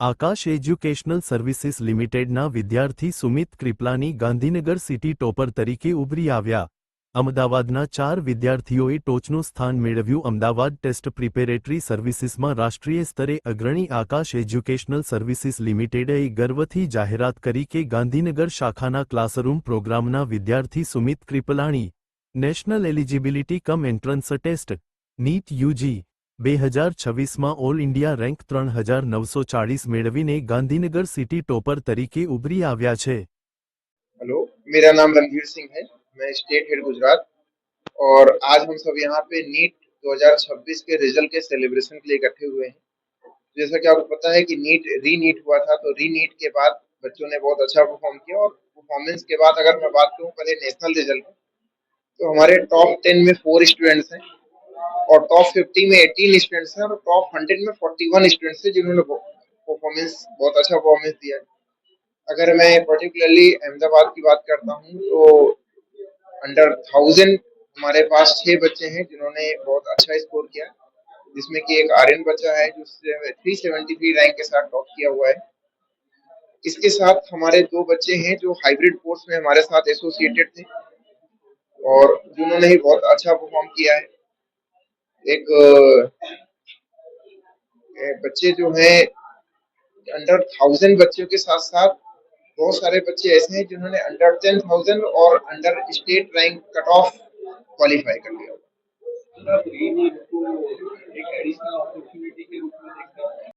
આકાશ educational services લિમિટેડના વિદ્યાર્થી Sumit ક્રિપલાની Gandhinagar city topper તરીકે ઉભરી આવ્યા. અમદાવાદના 4 વિદ્યાર્થીઓએ ટોચનું સ્થાન મેળવ્યું. અમદાવાદ ટેસ્ટ પ્રિપેરેટરી સર્વિસીસમાં રાષ્ટ્રીય સ્તરે અગ્રણી આકાશ એજ્યુકેશનલ સર્વિસીસ લિમિટેડે ગર્વથી જાહેરાત કરી કે ગાંધીનગર શાખાના ક્લાસરૂમ પ્રોગ્રામના વિદ્યાર્થી Sumit Kriplani national eligibility cum entrance test NEET UG 2026માં ઓલ ઇન્ડિયા રેન્ક 3940 મેળવીને गांधीनगर सिटी टॉपर तरीके उभरी આવ્યા છે. हेलो, मेरा नाम रणवीर सिंह है। मैं स्टेट हेड गुजरात और आज हम सब यहाँ पे नीट 2026 के रिजल्ट के सेलिब्रेशन के लिए इकट्ठे हुए हैं। जैसा कि आपको पता है कि नीट हुआ था, तो री नीट के बाद बच्चों ने बहुत अच्छा परफॉर्म किया और परफॉर्मेंस के बाद अगर मैं बात करूँ पहले नेशनल रिजल्ट की, तो हमारे टॉप 10 में 4 स्टूडेंट्स हैं और टॉप 50 में 18 स्टूडेंट्स हैं और टॉप 100 में 41 स्टूडेंट्स हैं जिन्होंने परफॉर्मेंस बहुत अच्छा परफॉर्मेंस दिया है। अगर मैं पर्टिकुलरली अहमदाबाद की बात करता हूँ तो अंडर 1000 हमारे पास 6 बच्चे हैं जिन्होंने बहुत अच्छा स्कोर किया, जिसमें कि एक आर्यन बच्चा है जो 373 रैंक के साथ टॉप किया हुआ है। इसके साथ हमारे 2 बच्चे हैं जो हाइब्रिड कोर्स में हमारे साथ एसोसिएटेड थे और जिन्होंने ही बहुत अच्छा परफॉर्म किया है। एक बच्चे जो हैं अंडर 1000 बच्चों के साथ साथ बहुत सारे बच्चे ऐसे हैं जिन्होंने अंडर 10,000 और under state rank cut off qualify कर लिया।